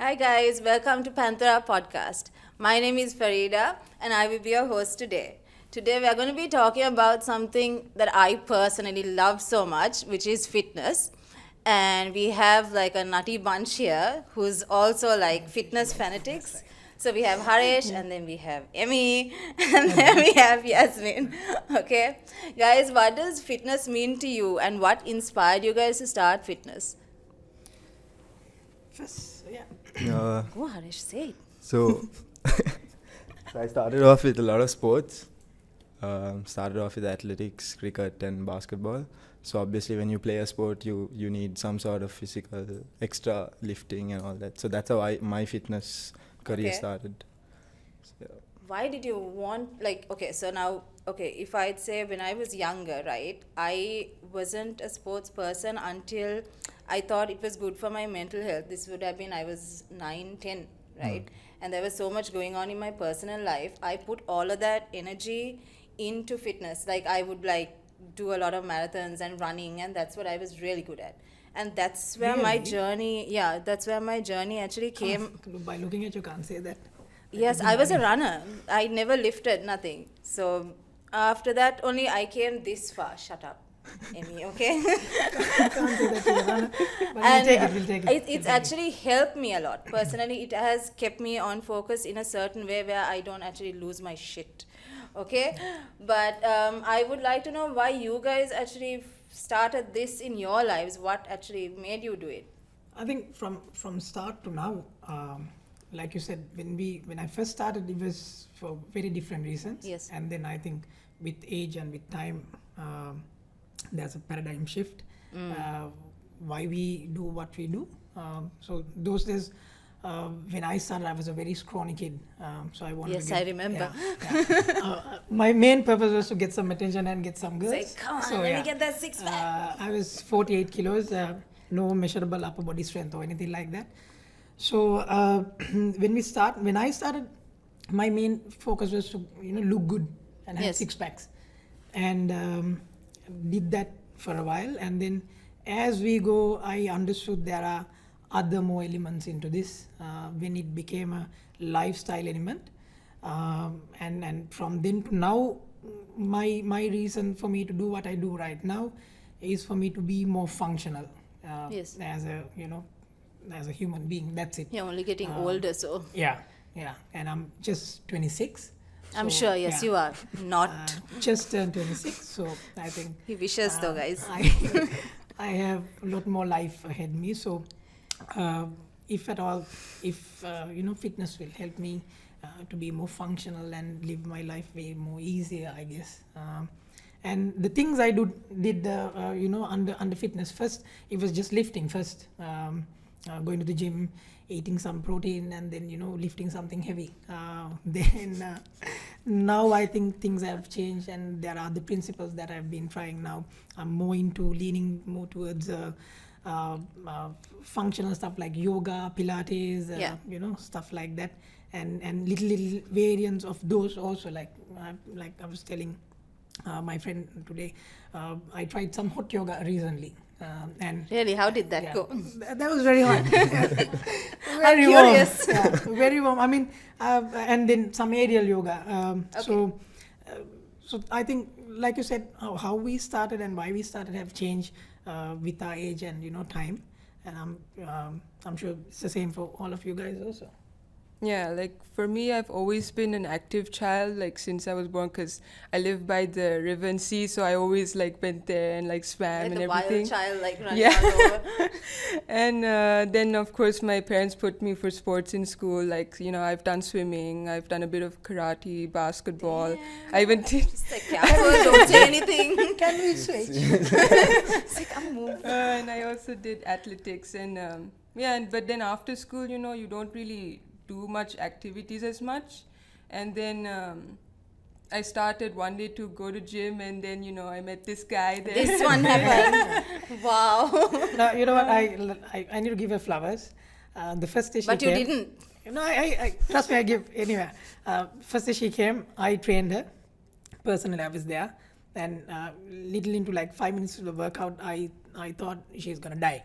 Hi guys, welcome to Panthera Podcast. My name is Farida and I will be your host today. Today we are going to be talking about something that I personally love so much, which is fitness. And we have like a nutty bunch here who's also like fitness fanatics. So we have Harish and then we have Emmy and then we have Yasmin. Okay. Guys, what does fitness mean to you and what inspired you guys to start fitness? First, yeah. Go Harish, say it. So, I started off with a lot of sports. Started off with athletics, cricket, and basketball. So obviously, when you play a sport, you need some sort of physical extra lifting and all that. So that's how my fitness career started. So, Why did you want if I'd say when I was younger, right, I wasn't a sports person until I thought it was good for my mental health. This would have been I was 9, 10, right? And there was so much going on in my personal life. I put all of that energy into fitness. Like I would like do a lot of marathons and running, and that's what I was really good at. And that's where my journey actually came. By looking at you, can't say that. Yes, I was a runner. I never lifted nothing. So after that, only I came this far. Shut up, Amy. Okay. Can't say that you're a runner. But And we'll take it. it's actually helped me a lot. Personally, it has kept me on focus in a certain way where I don't actually lose my shit. Okay, but I would like to know why you guys actually started this in your lives. What actually made you do it? I think from start to now, like you said, when I first started, it was for very different reasons. Yes. And then I think with age and with time, there's a paradigm shift. Why we do what we do. So those days, when I started, I was a very scrawny kid. So I wanted Yes, to get, I remember. my main purpose was to get some attention and get some girls. Say, come on, So, let me get that six pack. I was 48 kilos, no measurable upper body strength or anything like that. So when I started, my main focus was to look good and have Yes. 6 packs, and did that for a while. And then as we go, I understood there are other more elements into this when it became a lifestyle element, and from then to now, my reason for me to do what I do right now is for me to be more functional Yes. as a human being. That's it. You're only getting older, so Yeah, and I'm just 26. I'm so, sure. Yes, yeah. you are not. Just turned 26, so I think He wishes though, guys. I have a lot more life ahead of me. So if at all, fitness will help me to be more functional and live my life way more easier, I guess. And the things I did under fitness, first it was just lifting first, going to the gym, eating some protein, and then lifting something heavy. Then now I think things have changed, and there are the principles that I've been trying now. I'm more into leaning more towards functional stuff like yoga, Pilates, stuff like that, and little variants of those also. Like I was telling my friend today, I tried some hot yoga recently. And Really, how did that yeah, go? that was very hot. I'm curious. Warm. Yeah, very warm. I mean, and then some aerial yoga. So I think, like you said, how we started and why we started have changed with our age and time. And I'm sure it's the same for all of you guys also. Yeah, like for me, I've always been an active child, like since I was born, because I live by the river and sea, so I always like went there and like swam Like and a everything. wild child, like running Yeah. all over. And then of course my parents put me for sports in school. Like I've done swimming, I've done a bit of karate, basketball. I even did. Just like, careful, don't say anything. Can we switch? It's like, I'm moving. And I also did athletics and but then after school, you don't really do much activities as much. And then I started one day to go to gym, and then I met this guy there. This one happened. Wow. Now, you know what? I need to give her flowers. The first day she But you came, didn't. No, I trust me. I give anyway. First day she came, I trained her. Personally, I was there, and little into like 5 minutes of the workout, I thought she's gonna die.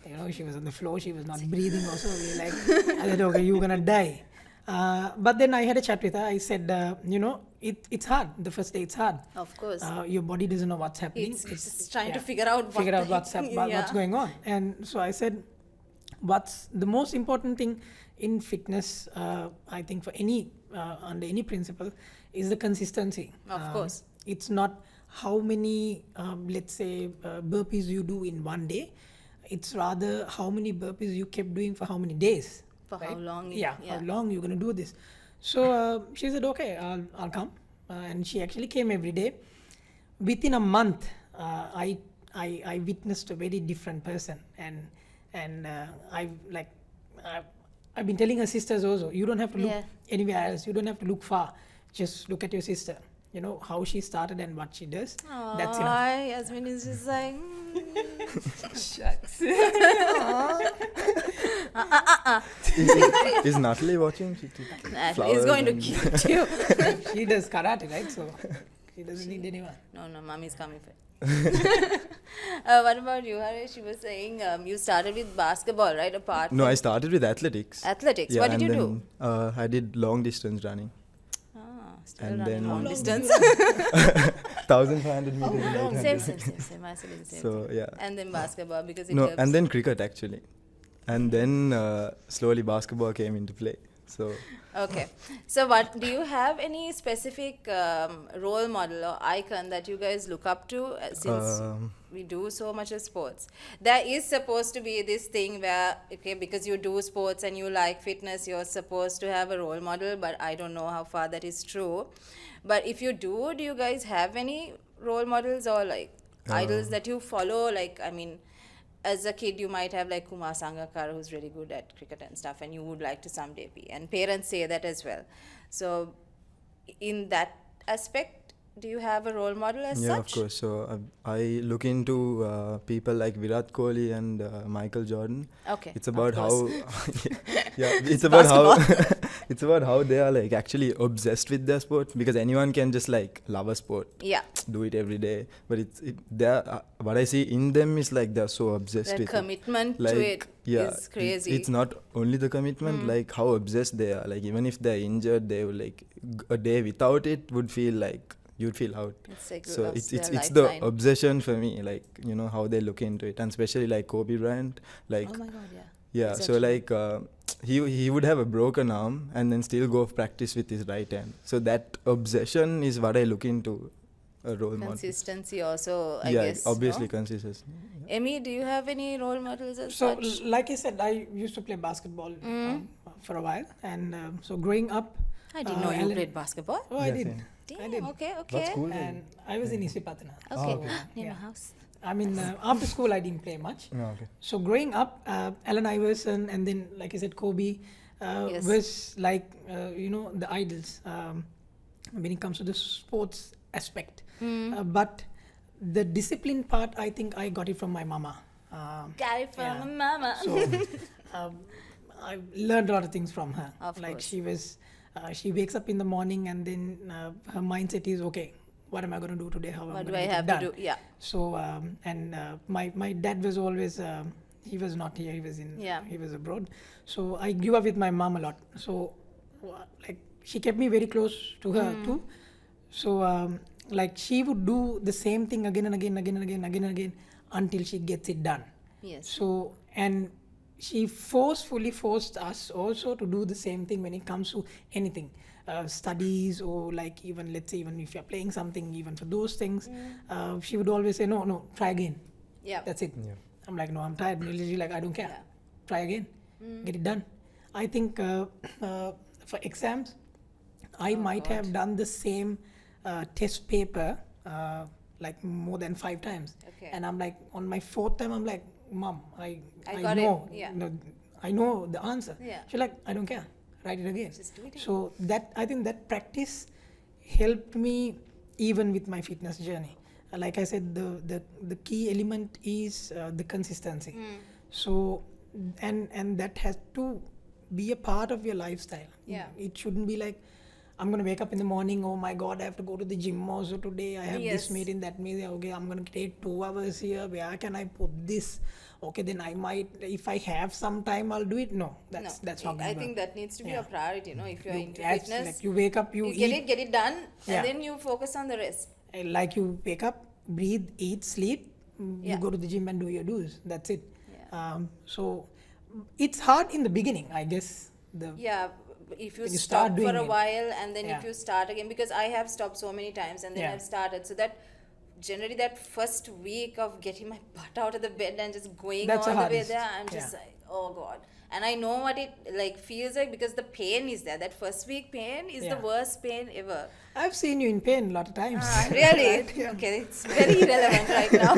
You know, she was on the floor, she was not breathing also. We were like, I said, okay, you're gonna die. But then I had a chat with her. I said, you know, it's hard. The first day it's hard. Of course. Your body doesn't know what's happening. It's just trying to figure out what's going on. And so I said, what's the most important thing in fitness, I think for any, under any principle, is the consistency. Of course. It's not how many, let's say, burpees you do in one day. It's rather how many burpees you kept doing for how many days. For how long? How long you're going to do this. So she said, okay, I'll come. And she actually came every day. Within a month, I witnessed a very different person. And I've been telling her sisters also, you don't have to look anywhere else. You don't have to look far. Just look at your sister. You know, how she started and what she does. Aww, that's enough. Yasmin is just like, Shucks. Is Natalie watching? he's going to kill you. She does karate, right? So she doesn't need anyone. No, mommy's coming for it. What about you, Harish? You were saying you started with basketball, right? Apart No, from I started with athletics. athletics. Yeah, What did and you do? then, I did long distance running. Still and running then- long How long distance. 1,500 meters and 800. Same. I said the same. So yeah. And then basketball because it No, helps. and then cricket actually. And then slowly basketball came into play. So Okay. So what do you have any specific role model or icon that you guys look up to since we do so much of sports? There is supposed to be this thing where, okay, because you do sports and you like fitness, you're supposed to have a role model, but I don't know how far that is true. But if you do you guys have any role models or like idols that you follow? Like, I mean, as a kid, you might have like Kumar Sangakkara, who's really good at cricket and stuff, and you would like to someday be. And parents say that as well. So, in that aspect, do you have a role model as yeah, such? of course. So I look into people like Virat Kohli and Michael Jordan. Okay. It's about of how course. it's about how it's about how they are like actually obsessed with their sport, because anyone can just like love a sport, Yeah. do it every day, but they're what I see in them is like they're so obsessed The with commitment it. Like, to it is crazy. It's not only the commitment, like how obsessed they are. Like even if they're injured, they will like a day without it would feel like you'd feel out. It's like So lost it's their the lifeline. obsession for me, like, you know, how they look into it, and especially like Kobe Bryant, like Oh my God, yeah. yeah, Is that so true? like he would have a broken arm and then still go practice with his right hand. So that obsession is what I look into a role model. Consistency also, I Yeah, guess. obviously no? consistency. Emmy, do you have any role models as So, such? like I said, I used to play basketball for a while. And so growing up... I didn't know you Alan- played basketball. Oh, I Yeah, did. same. Damn, I did. okay. What school? And I was in Isipatana. Okay, okay. near Yeah. my house. I mean, after school, I didn't play much. Oh, okay. So growing up, Allen Iverson and then, like I said, Kobe Yes. was like, you know, the idols when it comes to the sports aspect. But the discipline part, I think I got it from my mama. Got it from yeah. mama. So I learned a lot of things from her. Of like course. she was, she wakes up in the morning and then her mindset is, okay, what am I going to do today? How am I What do gonna I get it have done? to do? Yeah. So my dad was always he was not here. He was Yeah. he was abroad. So I grew up with my mom a lot. So like she kept me very close to her too. So like she would do the same thing again and again until she gets it done. Yes. So and she forcefully forced us also to do the same thing when it comes to anything. Studies or like even let's say even if you're playing something, even for those things, she would always say no, try again. Yeah. That's it. Yeah. I'm like, no, I'm tired. And literally like, I don't care. Yeah. Try again. Get it done. I think for exams, I might have done the same test paper like more than 5 times. Okay. And I'm like, on my 4th time, I'm like, Mom, I got it. know. Yeah. No, I know the answer. Yeah. She's like, I don't care. Write it again. Just do it again. So that I think that practice helped me even with my fitness journey. Like I said, the key element is the consistency. So and that has to be a part of your lifestyle. Yeah. It shouldn't be like I'm going to wake up in the morning, oh my God, I have to go to the gym also today. I have Yes. this meeting, that meeting. Okay, I'm going to take 2 hours here. Where can I put this? okay, then I might, if I have some time, I'll do it. No, that's No, not going to I work. think that needs to be Yeah. a priority, if you're into As fitness. like you wake up, you eat, get it done, Yeah. and then you focus on the rest. like you wake up, breathe, eat, sleep, you Yeah. go to the gym and do your dues. That's it. Yeah. So it's hard in the beginning, I guess. Yeah, if you When you stop start for doing a it. while and then Yeah. if you start again, because I have stopped so many times and then Yeah. I've started, so that generally that first week of getting my butt out of the bed and just going That's all the the way hardest. there, I'm just Yeah. like, oh god. And I know what it like feels like because the pain is there. That first week pain is the Yeah. worst pain ever. I've seen you in pain a lot of times. Really? Right? Yeah. Okay, it's very irrelevant right now.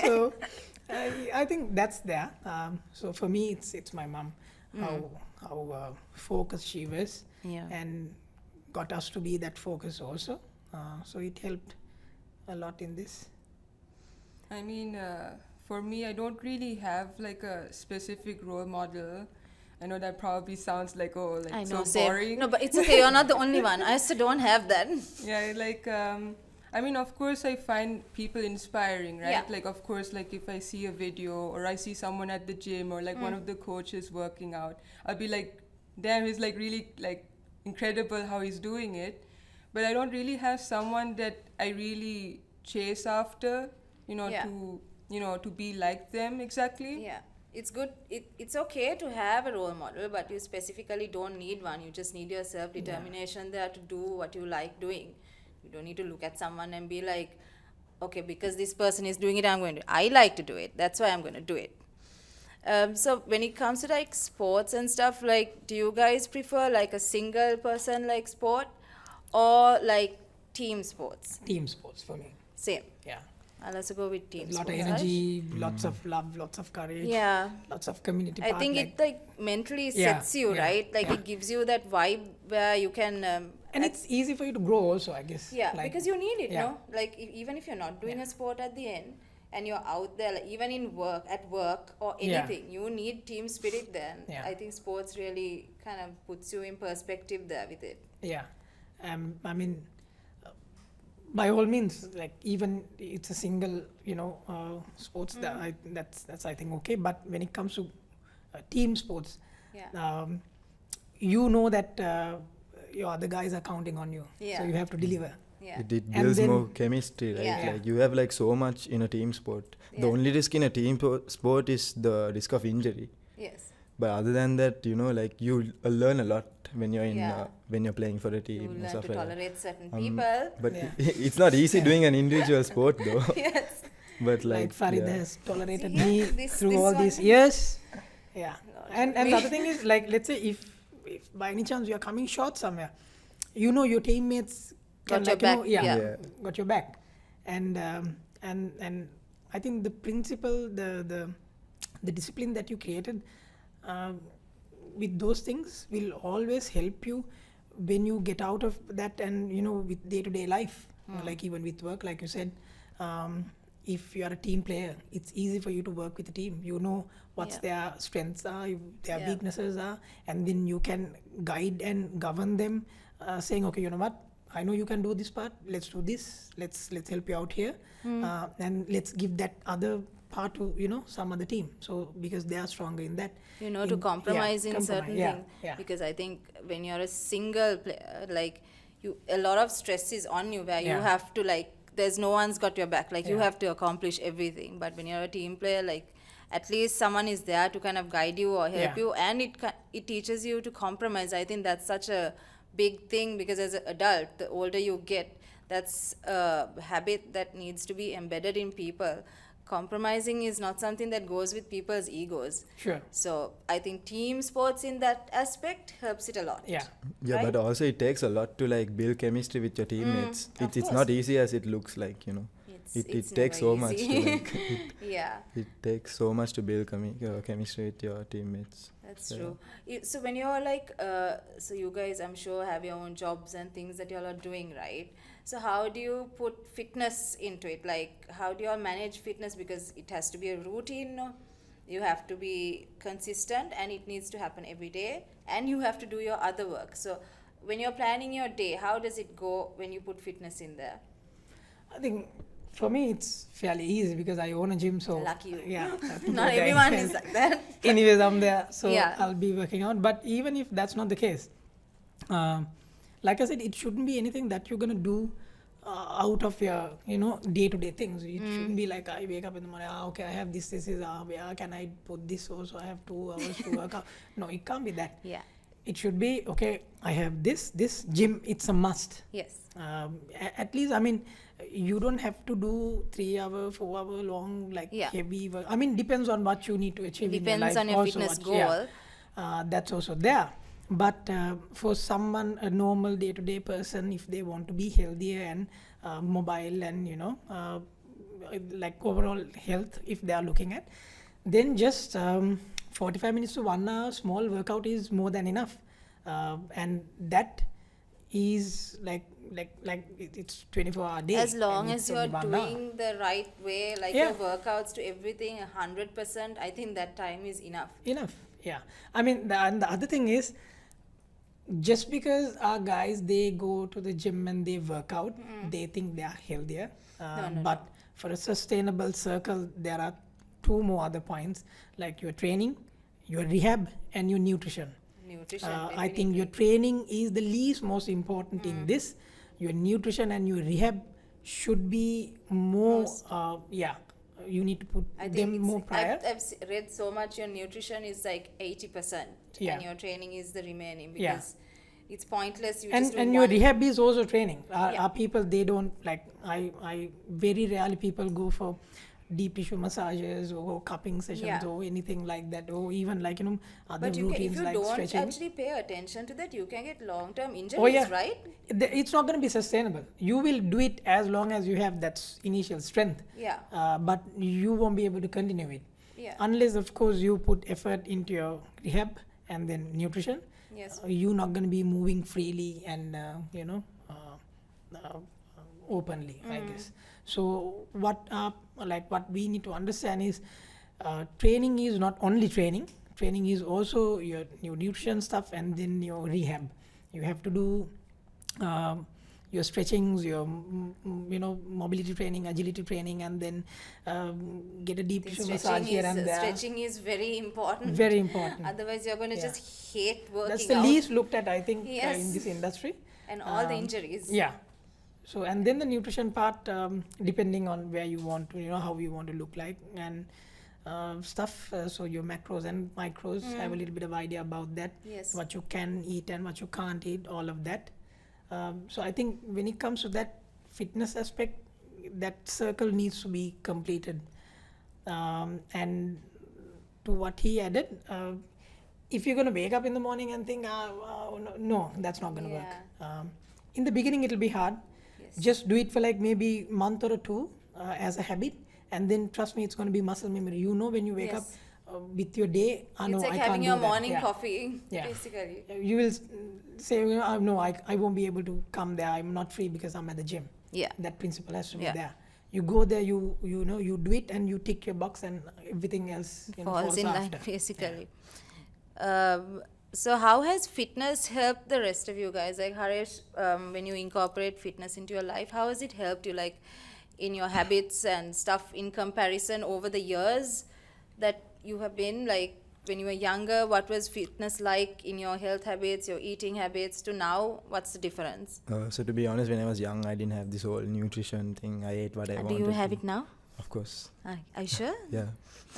So I think that's there. So for me, it's my mom, how focused she was, Yeah. and got us to be that focus also. So it helped a lot in this. I mean, for me, I don't really have like a specific role model. I know that probably sounds like I know, so same. boring. No, but it's okay. You're not the only one. I also don't have that. Yeah, I mean, of course, I find people inspiring, right? Yeah. Like, of course, like if I see a video or I see someone at the gym or like one of the coaches working out, I'll be like, damn, he's like really like incredible how he's doing it. But I don't really have someone that I really chase after, Yeah. to be like them exactly. Yeah, it's good. It's okay to have a role model, but you specifically don't need one. You just need your self-determination there to do what you like doing. You don't need to look at someone and be like, okay, because this person is doing it, I'm going to. I like to do it. That's why I'm going to do it. So when it comes to like sports and stuff, like, do you guys prefer like a single person like sport or like team sports? Team sports for me. Same. Yeah. I'll also go with team A lot sports. of Harsh? energy, lots of love, lots of courage, Yeah. lots of community I part, think like- it like mentally Yeah, sets you, yeah, right? Like yeah. it gives you that vibe where you can. and it's easy for you to grow also, I guess. yeah, Like, because you need it, yeah. no? Like even if you're not doing Yeah. a sport at the end and you're out there, like even in at work or Yeah. anything, you need team spirit then. Yeah. I think sports really kind of puts you in perspective there with it. Yeah. I mean, by all means, like even it's a single, sports that's I think okay. But when it comes to team sports, Yeah. you know that your other guys are counting on you, Yeah. so you have to deliver. Yeah. It And builds then- more chemistry, right? Yeah. Like you have like so much in a team sport. The Yeah. only risk in a team sport is the risk of injury. Yes. But other than that, like you learn a lot when you're in Yeah. when you're playing for a You team and learn stuff to like that. tolerate certain Um, people. But Yeah. it's not easy doing an individual sport though. Yes. But Like Farid yeah. has tolerated See, me this through all one. these years. Yeah. Lord, And the other thing is, like, let's say if by any chance you are coming short somewhere, your teammates can, Got your like, back, yeah. Yeah. got your back. And I think the principle, the discipline that you created with those things will always help you when you get out of that and with day-to-day life, like even with work, like you said. If you are a team player, it's easy for you to work with a team. You know what's their strengths are, their Yeah. weaknesses are, and then you can guide and govern them, saying, okay, you know what, I know you can do this part. Let's do this. Let's help you out here, and let's give that other part to some other team. So because they are stronger in that. To compromise in certain yeah, things. yeah. Because I think when you're a single player, like a lot of stress is on you where you Yeah. have to there's no one's got your back. Like you Yeah. have to accomplish everything. But when you're a team player, like at least someone is there to kind of guide you or help Yeah. you, and it teaches you to compromise. I think that's such a big thing because as an adult, the older you get, that's a habit that needs to be embedded in people. Compromising is not something that goes with people's egos. Sure. So I think team sports in that aspect helps it a lot. Yeah. Yeah, Right? but also it takes a lot to build chemistry with your teammates. of It's course. not easy as it looks like, It It's takes never so much easy. to Yeah, it takes so much to build chemistry with your teammates. that's Yeah. true. So when you're so you guys, I'm sure, have your own jobs and things that y'all are doing, right? So how do you put fitness into it? Like, how do y'all manage fitness? Because it has to be a routine, no? You have to be consistent and it needs to happen every day, and you have to do your other work. So when you're planning your day, how does it go when you put fitness in there? I think For me, it's fairly easy because I own a gym, so Lucky you. yeah. I have to Not go there. everyone is like that. Anyways, I'm there, so Yeah. I'll be working out. But even if that's not the case, like I said, it shouldn't be anything that you're gonna do out of your day-to-day things. It shouldn't be like I wake up in the morning. Okay, I have this. This is where can I put this? Also, I have 2 hours to work out. No, it can't be that. Yeah. It should be okay. I have this gym. It's a must. Yes. At least, I mean, you don't have to do 3 hour, 4 hour long Yeah. heavy work. I mean, depends on what you need to achieve in your Depends life. on your also fitness what- yeah. goal. That's also there. But for someone, a normal day-to-day person, if they want to be healthier and mobile and like overall health, if they are looking at, then just 45 minutes to 1 hour small workout is more than enough, and that is like it's 24-hour day. As long and as it's you're only 1 hour. doing the right way, like Yeah. your workouts to everything 100%, I think that time is enough. Enough, yeah. I mean, and the other thing is, just because our guys they go to the gym and they work out, they think they are healthier. But for a sustainable circle, there are 2 more other points, like your training, your rehab, and your nutrition. Nutrition. I think your training is the least most important in this. Your nutrition and your rehab should be more. You need to put I think them more prior. I've read so much your nutrition is like 80%, Yeah. and your training is the remaining, Yeah. because it's pointless. You and just do and your one. rehab is also training. Yeah. Our people, they don't like, I very rarely people go for deep tissue massages or cupping sessions Yeah. or anything like that, or even like other But you can, if routines you like don't stretching. actually pay attention to that, you can get long-term injuries, Oh yeah, right? It's not going to be sustainable. You will do it as long as you have that initial strength, Yeah. but you won't be able to continue it Yeah. unless, of course, you put effort into your rehab and then nutrition. Yes. You're not going to be moving freely and openly, I guess. So what we need to understand is, training is not only training. Training is also your nutrition stuff, and then your rehab. You have to do your stretchings, your mobility training, agility training, and then get a deep tissue massage here and there. Stretching is very important. Very important. Otherwise, you're going to Yeah. just hate working That's the out. least looked at, I think, Yes. in this industry. And all the injuries. Yeah. So, and then the nutrition part, depending on where you want to, how you want to look like and stuff. So your macros and micros, have a little bit of idea about that. Yes. What you can eat and what you can't eat, all of that. So I think when it comes to that fitness aspect, that circle needs to be completed. And to what he added, if you're going to wake up in the morning and think, no, that's not going to work. In the beginning, it'll be hard. Yes. Just do it for like maybe month or 2 as a habit, and then trust me, it's going to be muscle memory. When you wake Yes. up with your day, no, It's like I having can't your do that. morning Yeah. coffee, Yeah. basically. You will say, no, I won't be able to come there. I'm not free because I'm at the gym. Yeah. That principle has to be Yeah. there. You go there, you do it, and you tick your box, and everything else Falls in line, after. basically. So how has fitness helped the rest of you guys? Like Haresh, when you incorporate fitness into your life, how has it helped you, like in your habits and stuff, in comparison over the years that you have been, like when you were younger, what was fitness like in your health habits, your eating habits, to now? What's the difference? So to be honest, when I was young, I didn't have this whole nutrition thing. I ate what I Do wanted. you have to. it now? Of course. Are you sure? Yeah.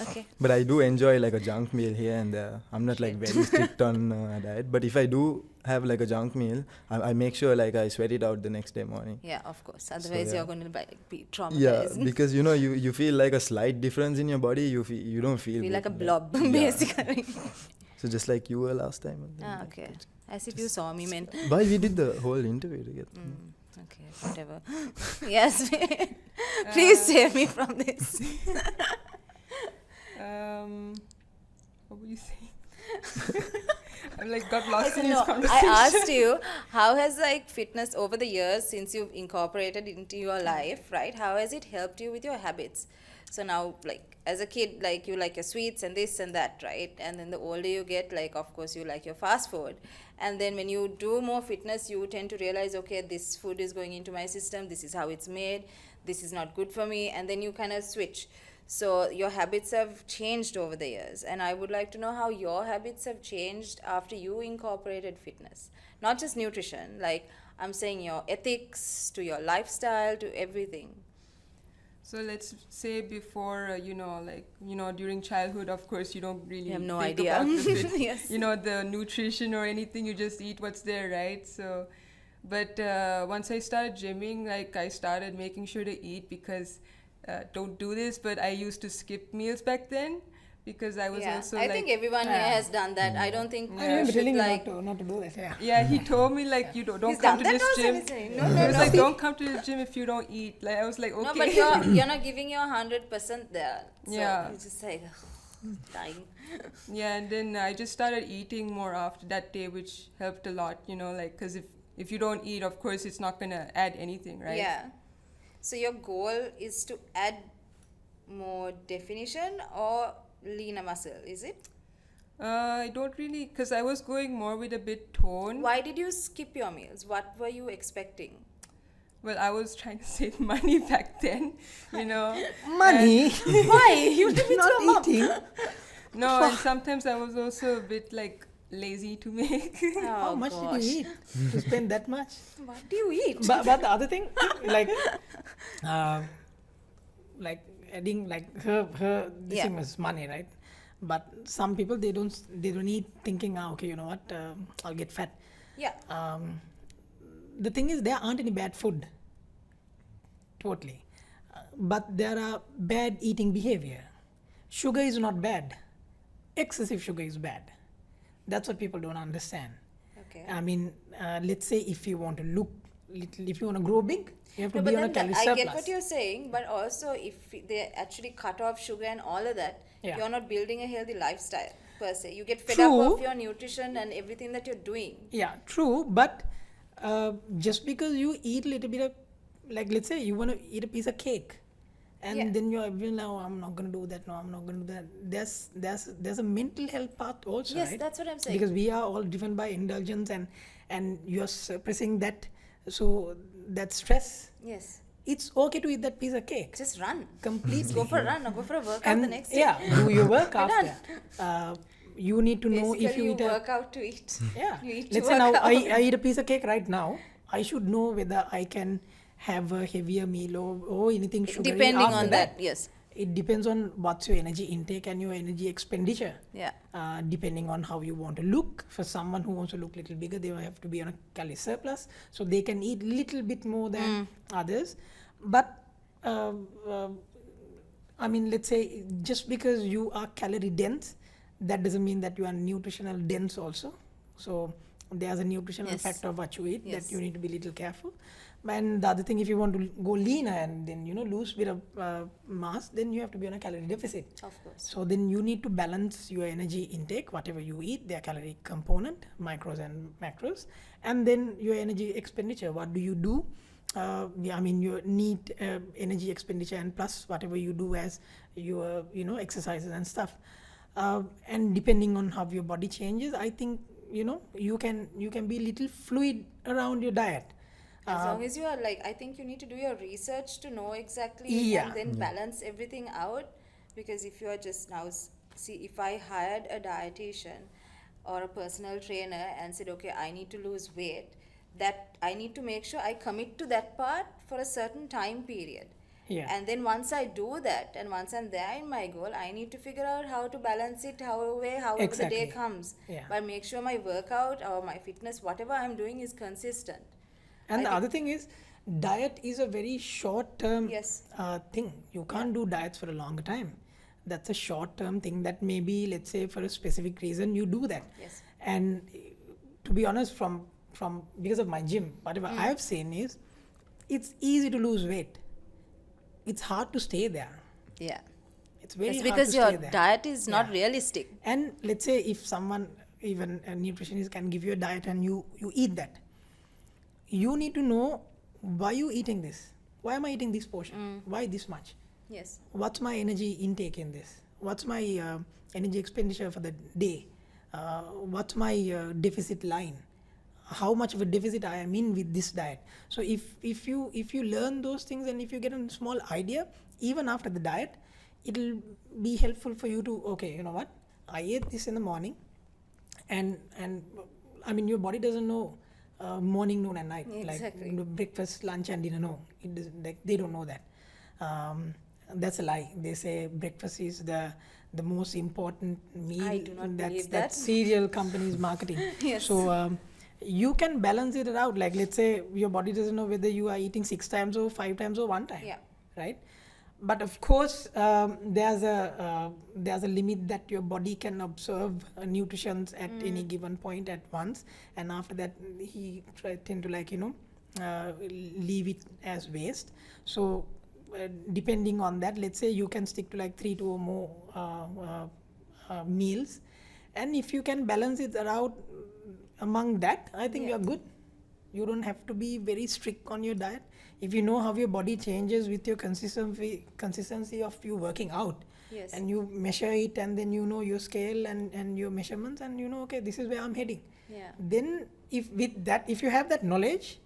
Okay. But I do enjoy like a junk meal here and there. I'm not like very strict on a diet. But if I do have like a junk meal, I make sure like I sweat it out the next day morning. Yeah, of course. Otherwise, yeah. you're going to be traumatized. Yeah, because you feel like a slight difference in your body. You don't feel Feel like a good, blob, yeah. basically. So just like you were last time. Okay. As if you saw me, man. But we did the whole interview together. Okay, whatever. Yes, please save me from this. What were you saying? I'm like got lost in No, this conversation. I asked you, how has like fitness over the years, since you've incorporated it into your life, right? How has it helped you with your habits? So now, like as a kid, like you like your sweets and this and that, right? And then the older you get, like of course you like your fast food. And then when you do more fitness, you tend to realize, okay, this food is going into my system. This is how it's made. this is not good for me, and then you kind of switch. So your habits have changed over the years, and I would like to know how your habits have changed after you incorporated fitness. Not just nutrition, like I'm saying your ethics, to your lifestyle, to everything. So let's say before, during childhood, of course, you don't really You have no think idea. about the fit, Yes. the nutrition or anything. You just eat what's there, right? So, but once I started gymming, like I started making sure to eat because don't do this, but I used to skip meals back then because I was also I think everyone here Yeah. has done that. I don't think I you remember should telling you like. not to do that. Yeah. yeah, he told me like you don't He's come done to that this also, gym. he's saying, no, He no, was no. like, don't come to the gym if you don't eat. Like I was like, okay. No, but you're not giving your 100% there. So Yeah. it's just like dying. Yeah, and then I just started eating more after that day, which helped a lot, because if you don't eat, of course, it's not going to add anything, right? Yeah. So your goal is to add more definition or leaner muscle, is it? I don't really, because I was going more with a bit tone. Why did you skip your meals? What were you expecting? Well, I was trying to save money back then, Money. Why? You live with your mom. Not eating. No, and sometimes I was also a bit like lazy to make. How much did you eat to spend that much? What do you eat? But the other thing, like adding like her this Yeah. thing was money, right? But some people they don't eat thinking, okay, you know what, I'll get fat. Yeah. The thing is, there aren't any bad food. Totally. But there are bad eating behavior. Sugar is not bad. Excessive sugar is bad. That's what people don't understand. Okay. I mean, let's say if you want to look little, if you want to grow big, you have to No, be but on a then calorie I surplus. get what you're saying, but also if they actually cut off sugar and all of that, Yeah. you're not building a healthy lifestyle per se. You get fed True. up of your nutrition and everything that you're doing. Yeah, true. But just because you eat a little bit of, like, let's say you want to eat a piece of cake, and Yeah. then you're, no, I'm not going to do that. No, I'm not going to do that. There's a mental health part also, Yes, right? that's what I'm saying. Because we are all driven by indulgence, and you're suppressing that, so that stress. Yes. It's okay to eat that piece of cake. Just run. Completely. Go for a run or go for a workout And the next day. yeah, do your work You're after. You need to know Basically, if you you eat a work out to eat. yeah. You eat to Let's say now work I out. eat a piece of cake right now. I should know whether I can have a heavier meal or anything sugary Depending after on that, yes. It depends on what's your energy intake and your energy expenditure. Yeah. Depending on how you want to look. For someone who wants to look a little bigger, they will have to be on a calorie surplus, so they can eat little bit more than others. But I mean, let's say just because you are calorie dense, that doesn't mean that you are nutritional dense also. So there's a nutritional Yes. factor of what you eat Yes. that you need to be little careful. And the other thing, if you want to go leaner and then lose bit of mass, then you have to be on a calorie deficit. Of course. So then you need to balance your energy intake, whatever you eat, their calorie component, micros and macros, and then your energy expenditure. What do you do? I mean, you need energy expenditure and plus whatever you do as your exercises and stuff. And depending on how your body changes, I think you can be little fluid around your diet. As long as you are I think you need to do your research to know exactly Yeah. and then balance everything out. Because if you are just now, see, if I hired a dietitian or a personal trainer and said, okay, I need to lose weight, that I need to make sure I commit to that part for a certain time period. Yeah. And then once I do that and once I'm there in my goal, I need to figure out how to balance it however the Exactly. day comes. Yeah. But make sure my workout or my fitness, whatever I'm doing, is consistent. And I the think- other thing is, diet is a very short-term Yes. thing. You can't do diets for a longer time. That's a short-term thing that maybe, let's say, for a specific reason, you do that. Yes. And to be honest, from because of my gym, whatever I've seen is, it's easy to lose weight. It's hard to stay there. Yeah. It's very It's hard because to your stay there. diet is not Yeah. realistic. And let's say if someone, even a nutritionist, can give you a diet and you eat that, you need to know why you eating this. Why am I eating this portion? Why this much? Yes. What's my energy intake in this? What's my energy expenditure for the day? What's my deficit line? how much of a deficit I am in with this diet. So if you learn those things, and if you get a small idea, even after the diet, it'll be helpful for you to, okay, you know what, I ate this in the morning, and I mean, your body doesn't know morning, noon, and night. Exactly. Like breakfast, lunch, and dinner. No, it doesn't, like, they don't know that. That's a lie. They say breakfast is the most important meal. I do not believe that. That's cereal companies marketing. Yes. So you can balance it out. Like, let's say your body doesn't know whether you are eating 6 times or 5 times or 1 time. Yeah. Right. But of course, there's a limit that your body can absorb nutrition at any given point at once, and after that he tend to, like, leave it as waste. So depending on that, let's say you can stick to like 3 to or more meals, and if you can balance it out among that, I think you're good. You don't have to be very strict on your diet. If you know how your body changes with your consistency of you working out, Yes. and you measure it, and then you know your scale and your measurements, and you know, okay, this is where I'm heading. Yeah. Then if you have that knowledge,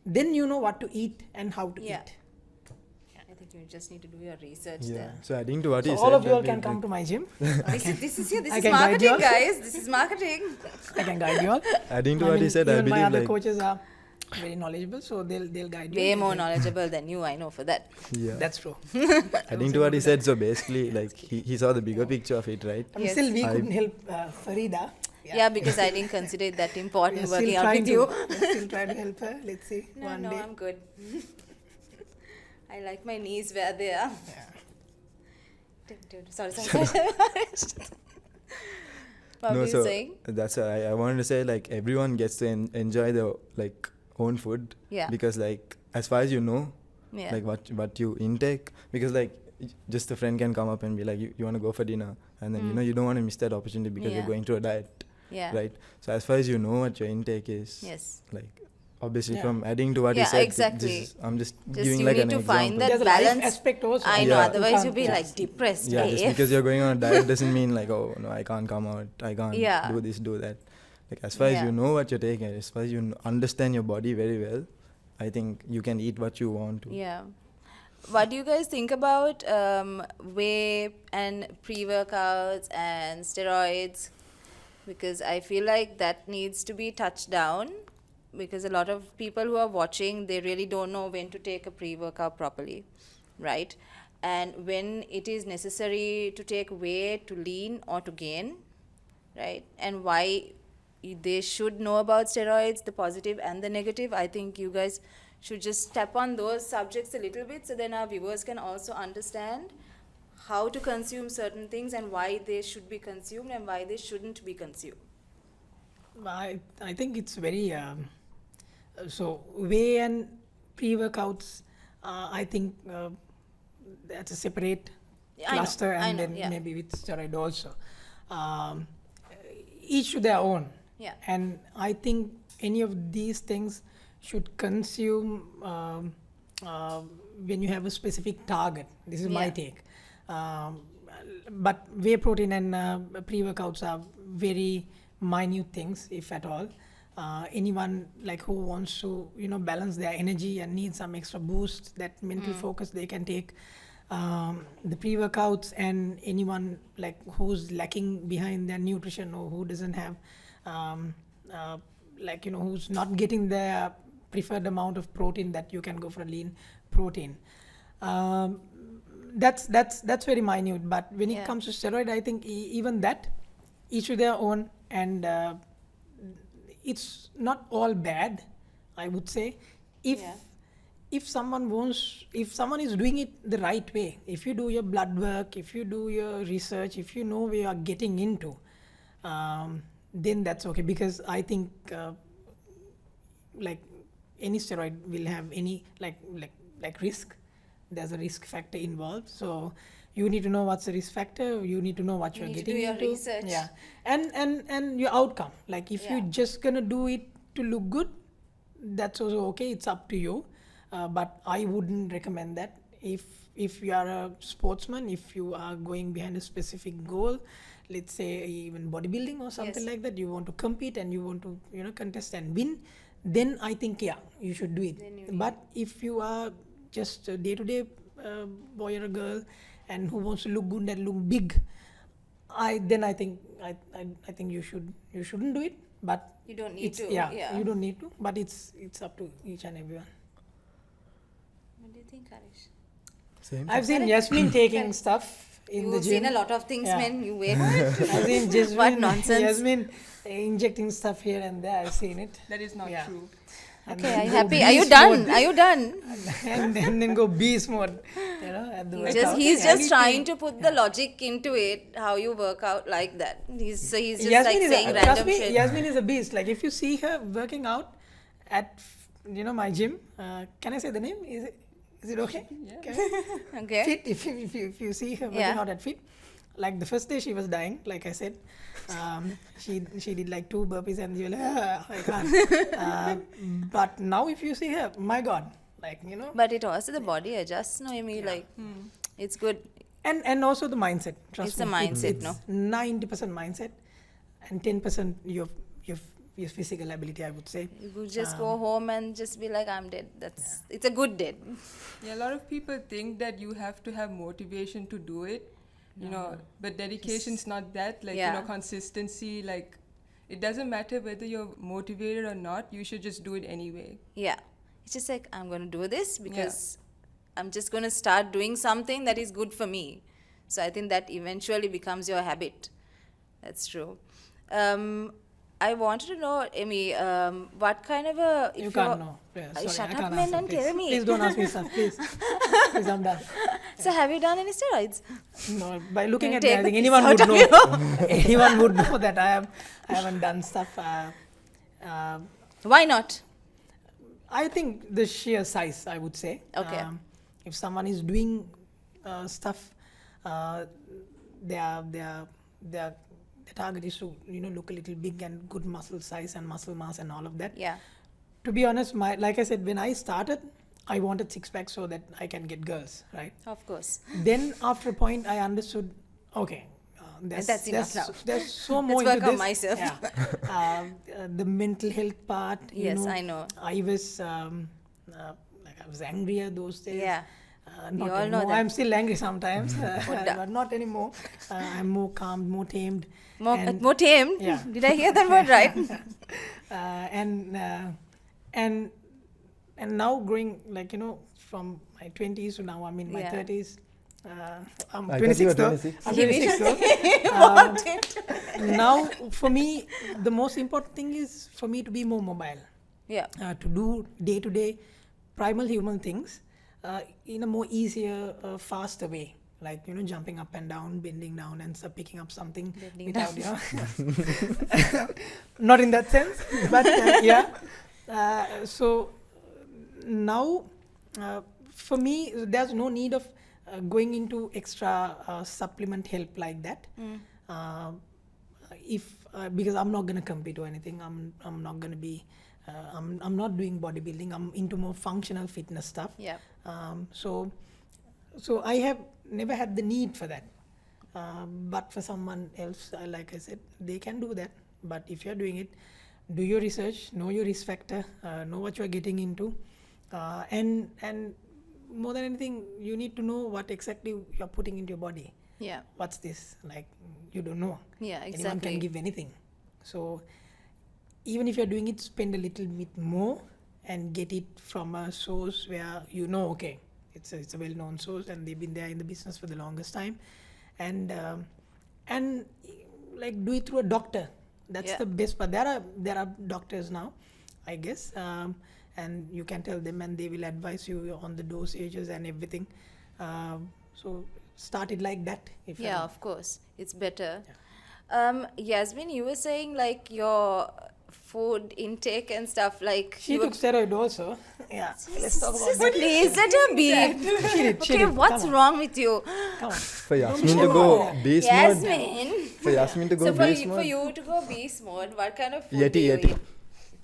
then you know what to eat and how to Yeah. eat. I think you just need to do your research Yeah. there. So adding to what So you said, all of you all that can we- come to my gym. This is I can guide you marketing, all. guys. This is marketing. I can guide you all. Adding to I what mean, you said, I even my believe other like coaches are very knowledgeable, so they'll guide you. Way more knowledgeable than you, I know for that. yeah. That's true. Adding to what he said, so basically like he saw the bigger picture of it, right? I mean, Yes. still we I- couldn't help Farida. Yeah, because I didn't consider it that We are important still working out trying with to, you. we're still trying to help her. Let's see one No, day. I'm good. I like my knees where they are. Sorry. What were you so saying? that's I wanted to say, like, everyone gets to enjoy their like own food. Yeah. Because like as far as you know, Yeah. like what you intake, because like just a friend can come up and be like, you want to go for dinner, and then you don't want to miss that opportunity because Yeah. you're going through a diet, Yeah. right? So as far as you know what your intake is, Yes. like obviously Yeah. from adding to what Yeah, you said, exactly. I'm just Just giving you like need an to example. find that There's a life balance. aspect also. I know, Yeah. otherwise you'll be Yeah. like depressed. Yeah, just AF. because you're going on a diet doesn't mean like, oh no, I can't come out, I can't Yeah. do this, do that. Like as far as Yeah. you know what you're taking, as far as you understand your body very well, I think you can eat what you want to. Yeah. What do you guys think about whey and pre-workouts and steroids? Because I feel like that needs to be touched down, because a lot of people who are watching, they really don't know when to take a pre-workout properly, right? And when it is necessary to take whey to lean or to gain, right? And why they should know about steroids, the positive and the negative. I think you guys should just tap on those subjects a little bit, so then our viewers can also understand how to consume certain things and why they should be consumed and why they shouldn't be consumed. I think it's very so whey and pre-workouts. I think that's a separate I know, cluster, I and know, then yeah. maybe with steroid also. Each to their own. Yeah. And I think any of these things should consume when you have a specific target. This is my Yeah. take. But whey protein and pre-workouts are very minute things, if at all. Anyone like who wants to balance their energy and needs some extra boost, that mental focus, they can take the pre-workouts. And anyone like who's lacking behind their nutrition, or who doesn't have who's not getting their preferred amount of protein, that you can go for a lean protein. That's very minute. But when Yeah. it comes to steroid, I think even that, each to their own. And it's not all bad, I would say, if someone is doing it the right way. If you do your blood work, if you do your research, if you know where you are getting into, then that's okay. Because I think like any steroid will have any like risk. There's a risk factor involved, so you need to know what's the risk factor. You need to know what You you're need to getting do your into. research. Yeah, and your outcome. Like if you're Yeah. just gonna do it to look good, that's also okay. It's up to you. But I wouldn't recommend that. If you are a sportsman, if you are going behind a specific goal, let's say even bodybuilding or something like that, you want to compete and you want to contest and win, then I think you should do it. But if you are just a day-to-day boy or a girl and who wants to look good and look big, I think you shouldn't do it. But You don't need to. you don't need to, but it's up to each and everyone. What do you think, Harish? Same. I've seen Yasmin taking stuff in the You've gym. seen a lot of things, man. You wait. I've seen Jasmine, What nonsense. Yasmin injecting stuff here and there. I've seen it. That is not true. And Okay, then are you go happy? Are you beast done? mode. Are you done? and then go beast mode. At the workout. He's just trying to put the logic into it, how you work out like that. He's just Yasmin like is saying trust random me, shit. Yasmin is a beast. Like if you see her working out at my gym, can I say the name? Is it okay? Yeah. Okay. Fit. If you see her working out at Fit, like the first day she was dying, like I said, she did like 2 burpees and she was like, I can't. But now if you see her, my God, like But it also the body adjusts, no? I mean, like, it's good. and also the mindset. Trust It's me, the mindset, it's no? 90% mindset, and 10% your physical ability, I would say. You just go home and just be like, I'm dead. It's a good dead. Yeah, a lot of people think that you have to have motivation to do it, but dedication's not that. Like, consistency, like, it doesn't matter whether you're motivated or not, you should just do it anyway. Yeah. It's just like, I'm going to do this because I'm just going to start doing something that is good for me. So I think that eventually becomes your habit. That's true. I wanted to know, Amy, what kind of a... You can't know. Yeah, sorry, shut I up, can't man, answer, and please. tell me. Please don't ask me stuff, please. Please, I'm done. So have you done any steroids? No, by looking And at me, take I the think piss anyone out would of know. Anyone would know that I haven't done stuff. Why not? I think the sheer size, I would say. Okay. If someone is doing stuff, their target is to look a little big and good muscle size and muscle mass and all of that. Yeah. To be honest, like I said, when I started, I wanted 6-pack so that I can get girls, right? Of course. Then after a point, I understood. Okay, That's enough now. there's so more Let's into work on this. myself. Yeah. The mental health part. Yes, I know. I was I was angrier those days. Yeah. Not We all know anymore. that. I'm still angry sometimes, but not anymore. I'm more calm, more tamed. More tamed? Yeah. Did I hear that word right? And now growing from my 20s to now I'm in my 30s. I'm I 26 thought you though. were 26. I'm 26 though. Now for me the most important thing is for me to be more mobile. Yeah. To do day-to-day primal human things in a more easier, faster way. Like, jumping up and down, bending down and picking up something Bending without, not in that sense, but so now for me, there's no need of going into extra supplement help like that. Because I'm not going to compete or anything. I'm not going to be I'm not doing bodybuilding. I'm into more functional fitness stuff. Yeah. So I have never had the need for that. But for someone else, like I said, they can do that. But if you're doing it, do your research, know your risk factor, know what you're getting into, and more than anything, you need to know what exactly you're putting into your body. Yeah. What's this? Like, you don't know. Yeah, Anyone exactly. can give anything. So even if you're doing it, spend a little bit more and get it from a source where okay, it's a well-known source and they've been there in the business for the longest time, and like do it through a doctor. That's the best part. There are doctors now, I guess, and you can tell them and they will advise you on the dosages and everything. So start it like that. Of course, it's better. Yeah. Yasmin, you were saying like your food intake and stuff, like she took steroid also. Yeah, let's talk about that. Please let her be. She did. What's wrong with you? Come on. For Yasmin to go beast mode. Yasmin. For Yasmin to go So beast for mode. you to go beast mode, what kind of food do Yeti, you Yeti. eat?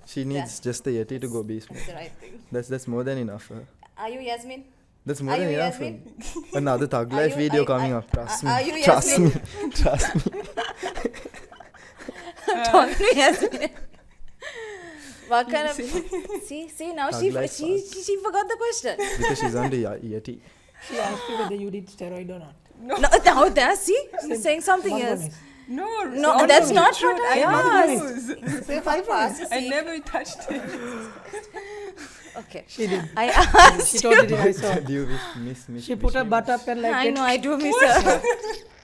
She needs just the Yeti to go beast mode. That's the right thing. That's more than enough. Are you Yasmin? That's more Are than you enough. Yasmin? Another Thug Are Life you- video are- coming are- up. Trust are me. you Trust me. Yasmin? Trust me. Talk to me, Yasmin. What kind of... See, now she forgot the question. Because she's under Yeti. She asked you whether you did steroid or not. No, now there, see? He's saying something One else. promise. No, that's not what I asked. Say 5 promises. I never touched it. Okay. She did. I asked She told it, I saw. Do you miss She put her butt up and like I get know, I do miss her.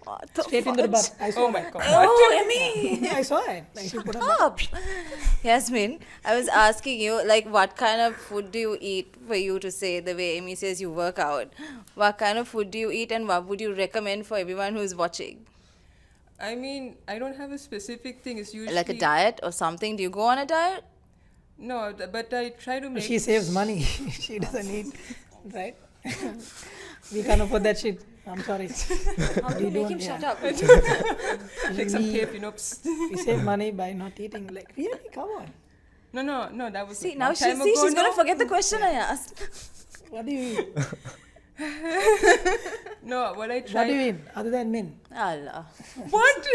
What the straight into the butt. I saw Oh my that. god. Oh, Emmy! Yeah, I saw it. Like she put her butt. Stop. Yasmin, I was asking you, like, what kind of food do you eat for you to say the way Amy says you work out? What kind of food do you eat and what would you recommend for everyone who's watching? I mean, I don't have a specific thing. It's usually Like a diet or something? Do you go on a diet? No, but I try to make. She saves money. She doesn't need, right? We can't afford that shit. I'm sorry. How do you make him shut up? Take some we, tape, you know. Psst. we save money by not eating. Like, really? Come on. No, that was See, a now long time ago, she's going no? to forget the question I asked. What do you eat? No, what I What do try. you eat other than men? Allah. What?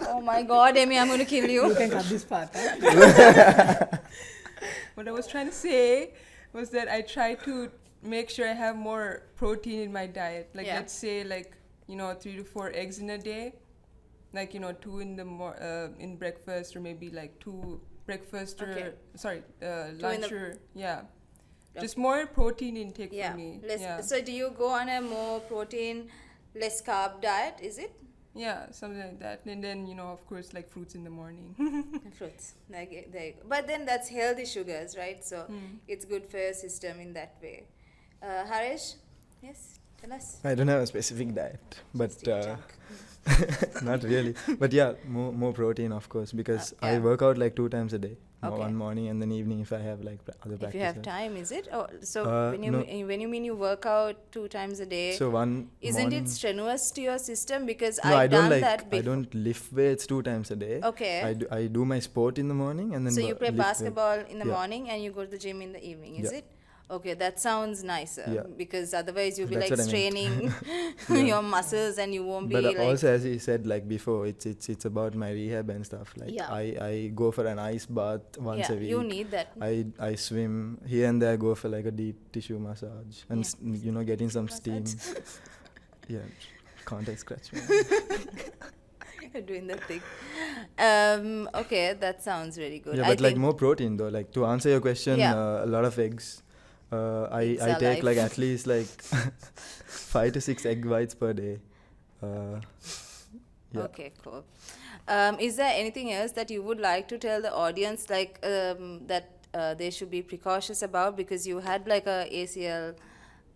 Oh my God, Amy, I'm going to kill You you. can cut this part. Huh? What I was trying to say was that I try to make sure I have more protein in my diet. Like, Yeah. let's say, 3 to 4 eggs in a day. Like, 2 in the in breakfast, or maybe like 2 breakfast or Okay. lunch or Okay. just more protein intake Yeah. for me. So do you go on a more protein, less carb diet, is it? Yeah, something like that. And then, of course, like fruits in the morning. Fruits. There you go. But then that's healthy sugars, right? So it's good for your system in that way. Harish? Yes? Tell us. I don't have a specific diet, but Just eat junk. not really. But yeah, more protein, of course, because I yeah. work out like 2 times a day. Okay. One morning and then evening if I have like other practices. If you have time, is it? Oh, so No. when you mean you work out 2 times a day, So one isn't morning, it strenuous to your system? Because No, I've done that I before. don't lift weights 2 times a day. Okay. I do my sport in the morning and then So you play lift weight. basketball in the Yeah. morning and you go to the gym in the evening, is Yeah. it? Okay, that sounds nicer. Yeah. Because otherwise you'll be That's like what I meant. straining your muscles and you won't be But like... also, as he said, like before, it's about my rehab and stuff. Like Yeah. I go for an ice bath once a week. you need that. I swim here and there. Go for like a deep tissue massage and getting some steam. Yeah, contact scratch. You're doing that thing. Okay, that sounds really good. Yeah, I but like think- more protein though. Like to answer your question, Yeah. a lot of eggs. Eggs I are take like life. at least like 5 to 6 egg whites per day. Yeah. Okay, cool. Is there anything else that you would like to tell the audience, like that they should be precautious about? Because you had like a ACL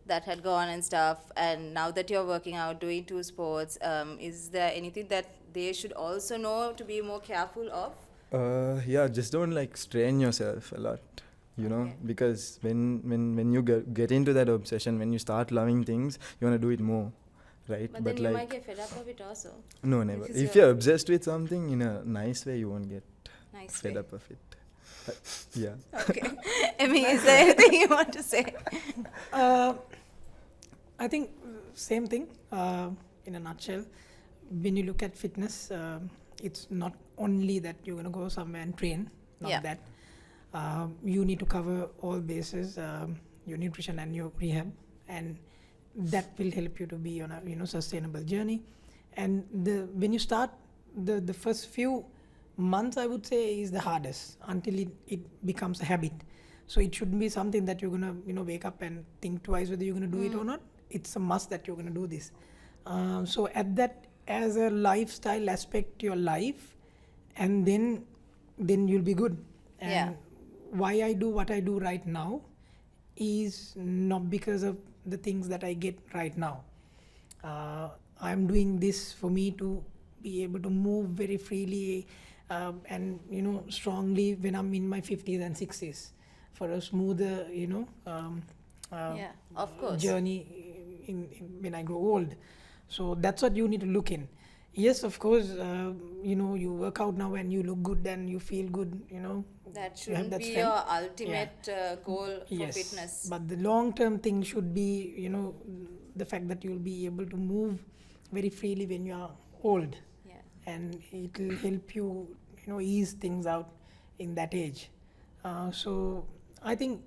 that had gone and stuff, and now that you're working out, doing 2 sports, is there anything that they should also know to be more careful of? Yeah, just don't like strain yourself a lot. Okay. Because when you get into that obsession, when you start loving things, you want to do it more, right? But then you might get fed up of it also. No, never. because If you're- you're obsessed with something in a nice way, you won't get Nice fed way. up of it. Yeah. Okay. Emmy, is there anything you want to say? I think same thing in a nutshell. When you look at fitness, it's not only that you're going to go somewhere and train, not Yeah. that. You need to cover all bases, your nutrition and your rehab, and that will help you to be on a sustainable journey. And when you start, the first few months, I would say, is the hardest until it becomes a habit. So it shouldn't be something that you're gonna wake up and think twice whether you're gonna do it or not. It's a must that you're gonna do this. So add that as a lifestyle aspect to your life, and then you'll be good. And Yeah. why I do what I do right now is not because of the things that I get right now. I'm doing this for me to be able to move very freely and strongly when I'm in my 50s and 60s for a smoother Yeah, of course. journey when I grow old. So that's what you need to look in. Yes, of course, you work out now and you look good and you feel good, That you have shouldn't that be strength. your ultimate goal for Yes, fitness. but the long-term thing should be, the fact that you'll be able to move very freely when you are old, Yeah. and it will help you, ease things out in that age. So I think,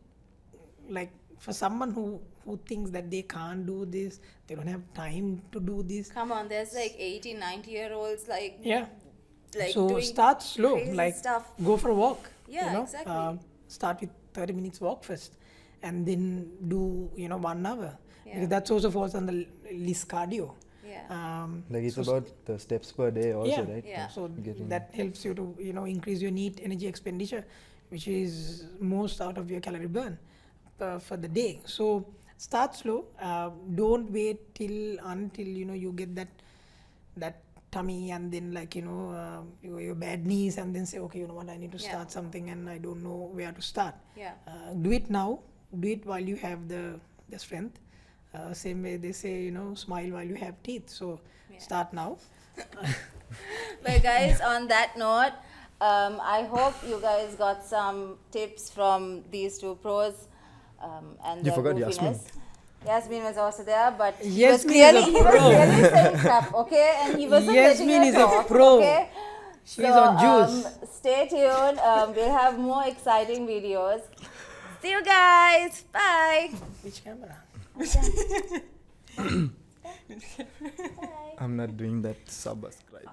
like, for someone who thinks that they can't do this, they don't have time to do this. Come on, there's like 80, 90-year-olds like Yeah. like So doing start slow, crazy like stuff. go for a walk. Yeah, exactly. Start with 30 minutes walk first, and then do 1 hour. Yeah. Because that's also falls on the list cardio. Yeah. Like it's So about the steps per day also, yeah. right? Yeah. So Getting- that helps you to increase your NEAT energy expenditure, which is most out of your calorie burn for the day. So start slow. Don't wait until you get that tummy, and then your bad knees, and then say, okay, I need to Yeah. start something and I don't know where to start. Yeah. Do it now. Do it while you have the strength. Same way they say, smile while you have teeth. So Yeah. start now. But guys, on that note, I hope you guys got some tips from these two pros and You their forgot Yasmin. goofiness. Yasmin was also there, but he was Yasmin clearly, is a he was pro. clearly saying crap, okay? And he wasn't letting Yasmin her is a talk, pro. okay? She's on juice. Stay tuned. We'll have more exciting videos. See you guys. Bye. Which camera? I'm not doing that subscribe.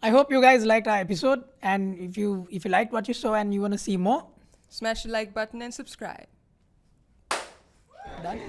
I hope you guys liked our episode, and if you liked what you saw and you want to see more, Smash the like button and subscribe. done.